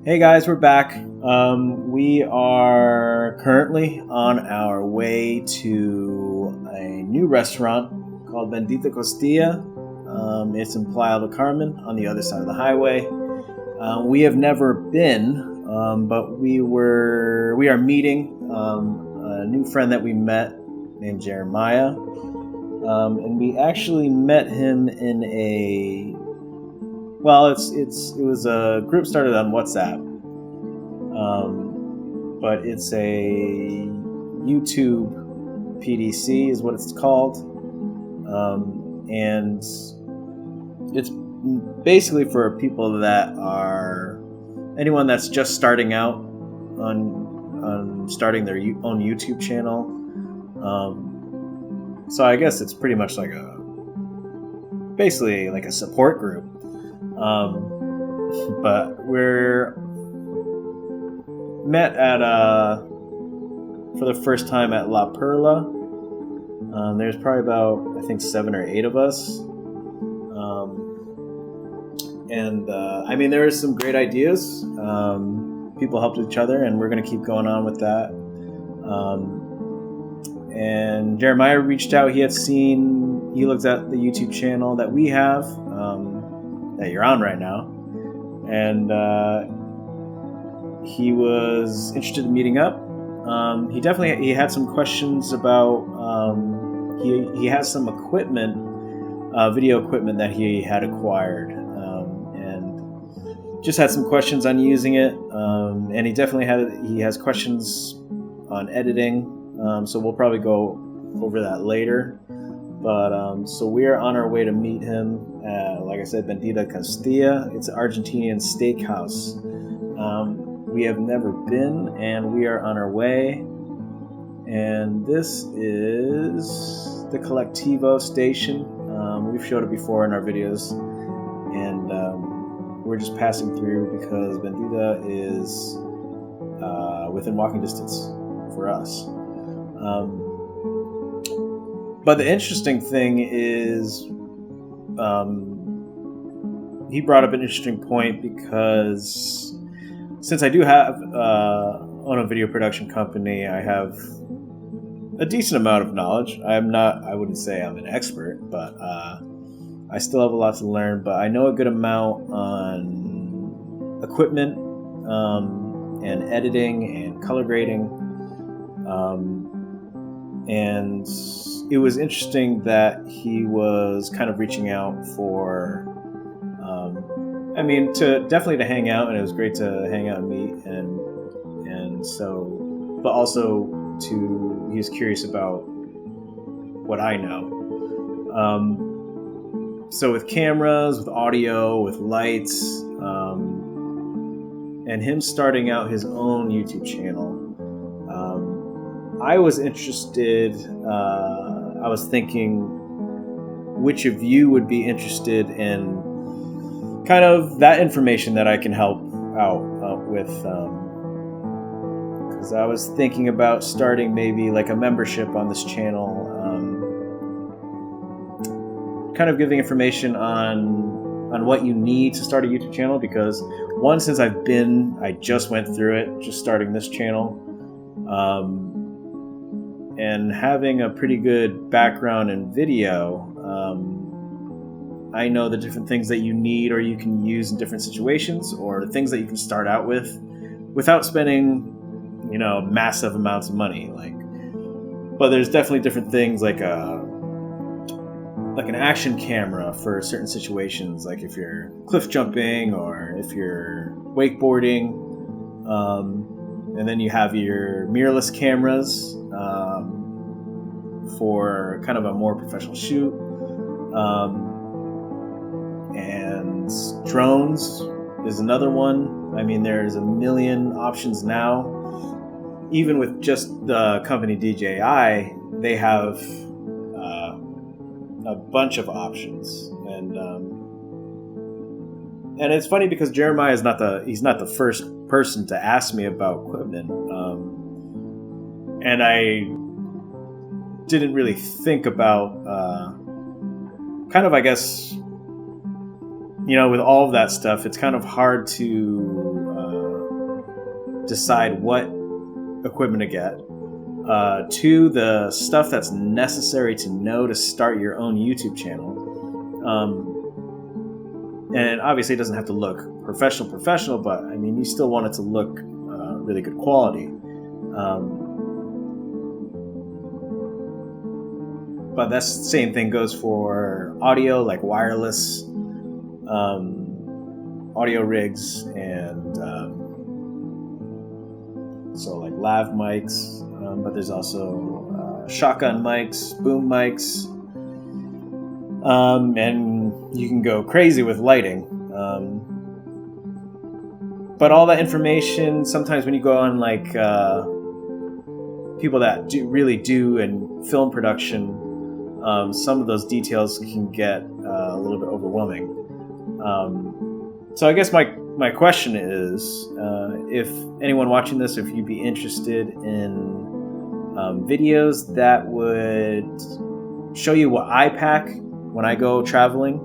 Hey guys, we're back. We are currently on our way to a new restaurant called Bendita Costilla. It's in Playa del Carmen on the other side of the highway. We have never been, but we are meeting a new friend that we met named Jeremiah, and we actually met him in it was a group started on WhatsApp, but it's a YouTube PDC is what it's called, and it's basically for people that are anyone that's just starting out on starting their own YouTube channel. So I guess it's pretty much basically like a support group. But we're met for the first time at La Perla. There's probably about, I think, 7 or 8 of us. I mean, there are some great ideas. People helped each other, and we're going to keep going on with that. And Jeremiah reached out. He looked at the YouTube channel that we have, that you're on right now, and he was interested in meeting up. He had some questions about he has some equipment, video equipment that he had acquired, and just had some questions on using it, and he has questions on editing, so we'll probably go over that later. But so we're on our way to meet him at, like I said, Bendita Costilla. It's an Argentinian steakhouse. We have never been, and we are on our way. And this is the Colectivo station. We've showed it before in our videos, and we're just passing through because Bendita is within walking distance for us. But the interesting thing is, he brought up an interesting point, because since I do have own a video production company, I have a decent amount of knowledge. I wouldn't say I'm an expert, but I still have a lot to learn. But I know a good amount on equipment, and editing and color grading. And it was interesting that he was kind of reaching out for, definitely to hang out, and it was great to hang out and meet, and so, but also he was curious about what I know. So with cameras, with audio, with lights, and him starting out his own YouTube channel, I was interested. I was thinking, which of you would be interested in kind of that information that I can help out with? Because I was thinking about starting maybe like a membership on this channel, kind of giving information on what you need to start a YouTube channel. Because one, since I just went through it, just starting this channel. And having a pretty good background in video, I know the different things that you need or you can use in different situations, or things that you can start out with without spending, massive amounts of money. But there's definitely different things like an action camera for certain situations, like if you're cliff jumping or if you're wakeboarding, and then you have your mirrorless cameras. For kind of a more professional shoot, and drones is another one. I mean, there's a million options now. Even with just the company DJI, they have a bunch of options, and it's funny because Jeremiah is not the first person to ask me about equipment, and I didn't really think about kind of, I guess, with all of that stuff, it's kind of hard to decide what equipment to get. To the stuff that's necessary to know to start your own YouTube channel. And obviously it doesn't have to look professional, but I mean, you still want it to look really good quality. But that same thing goes for audio, like wireless audio rigs, and so like lav mics, but there's also shotgun mics, boom mics, and you can go crazy with lighting. But all that information, sometimes when you go on like people that really do in film production, some of those details can get a little bit overwhelming. So I guess my question is, if anyone watching this, if you'd be interested in videos that would show you what I pack when I go traveling,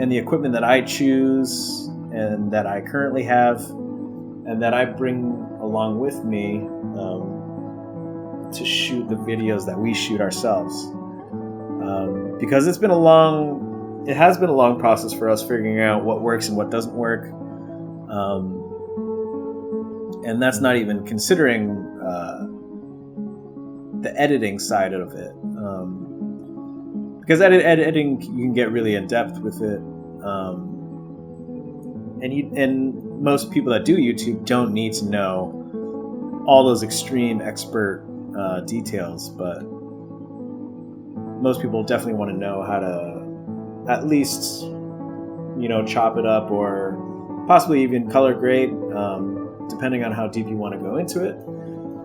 and the equipment that I choose and that I currently have and that I bring along with me to shoot the videos that we shoot ourselves. Because it has been a long process for us figuring out what works and what doesn't work. And that's not even considering the editing side of it. Because editing, you can get really in depth with it. And most people that do YouTube don't need to know all those extreme expert details, but most people definitely want to know how to at least, chop it up or possibly even color grade, depending on how deep you want to go into it.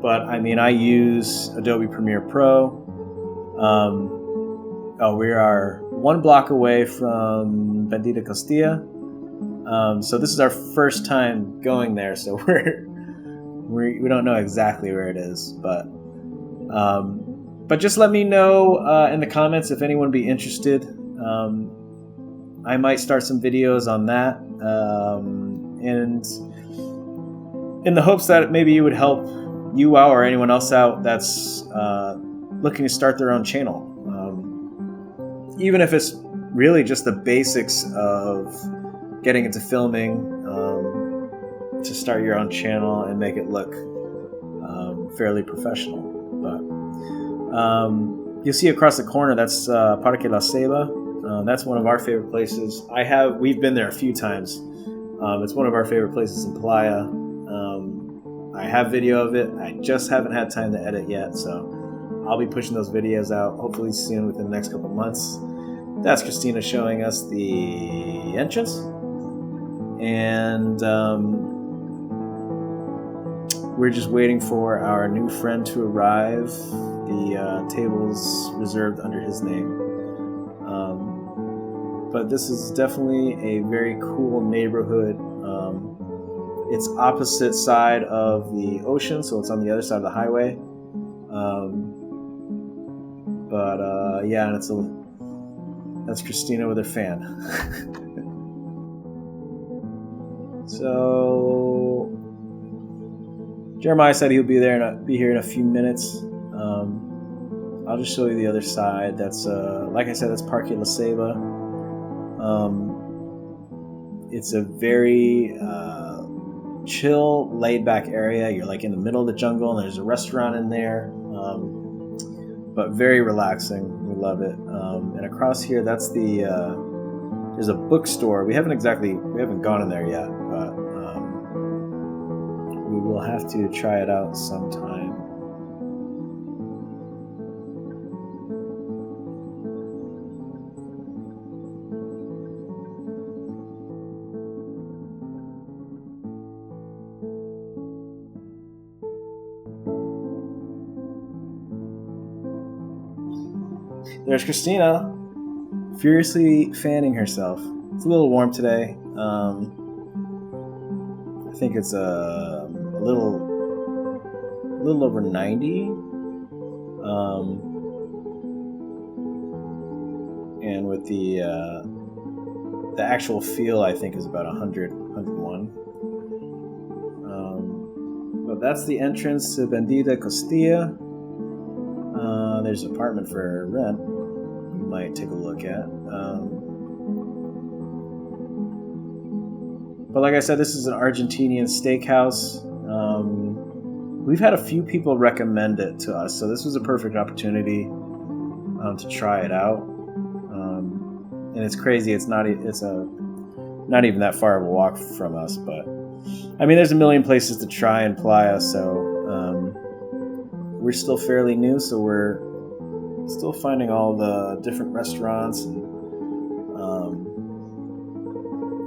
But I mean, I use Adobe Premiere Pro. We are 1 block away from Bendita Costilla. So this is our first time going there, so we don't know exactly where it is, but just let me know in the comments if anyone would be interested. I might start some videos on that, and in the hopes that maybe you would help you out or anyone else out that's looking to start their own channel. Even if it's really just the basics of getting into filming, to start your own channel and make it look fairly professional. But you'll see across the corner, that's Parque La Ceiba. That's one of our favorite places. We've been there a few times. It's one of our favorite places in Playa. I have video of it. I just haven't had time to edit yet, so I'll be pushing those videos out hopefully soon, within the next couple months. That's Christina showing us the entrance. And we're just waiting for our new friend to arrive. The table's reserved under his name. But this is definitely a very cool neighborhood. It's opposite side of the ocean, so it's on the other side of the highway. Yeah, and that's Christina with her fan. So Jeremiah said he'll be here in a few minutes. I'll just show you the other side. That's like I said, that's Parque La Ceiba. It's a very chill, laid-back area. You're like in the middle of the jungle, and there's a restaurant in there, but very relaxing. We love it. And across here, that's there's a bookstore. We haven't gone in there yet, but we will have to try it out sometime. There's Christina, furiously fanning herself. It's a little warm today. I think it's a little over 90. and with the actual feel, I think, is about 100, 101. But that's the entrance to Bendita Costilla. There's an apartment for rent you might take a look at. But like I said, this is an Argentinian steakhouse. We've had a few people recommend it to us, so this was a perfect opportunity to try it out. And it's crazy. It's not even that far of a walk from us, but I mean, there's a million places to try in Playa, so we're still fairly new, so we're still finding all the different restaurants and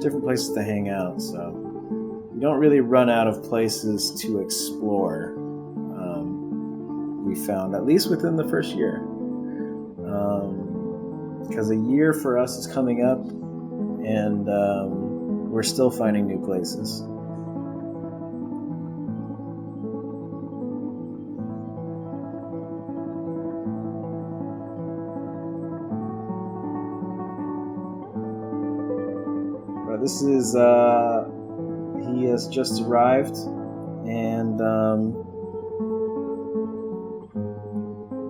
different places to hang out. So you don't really run out of places to explore. We found, at least within the first year, because a year for us is coming up, and we're still finding new places. This is, he has just arrived, and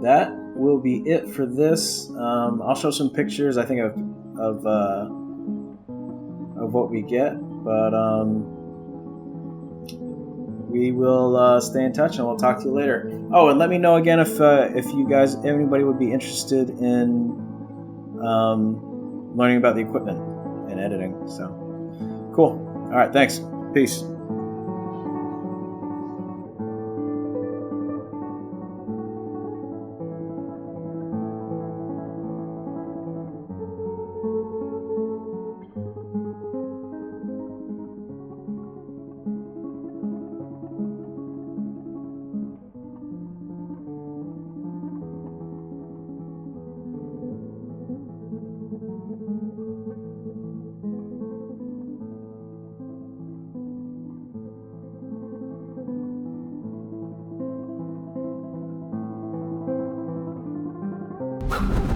that will be it for this. I'll show some pictures, I think, of what we get, but we will stay in touch, and we'll talk to you later. Oh, and let me know again if you guys, anybody would be interested in learning about the equipment and editing. So cool. All right, thanks. Peace. You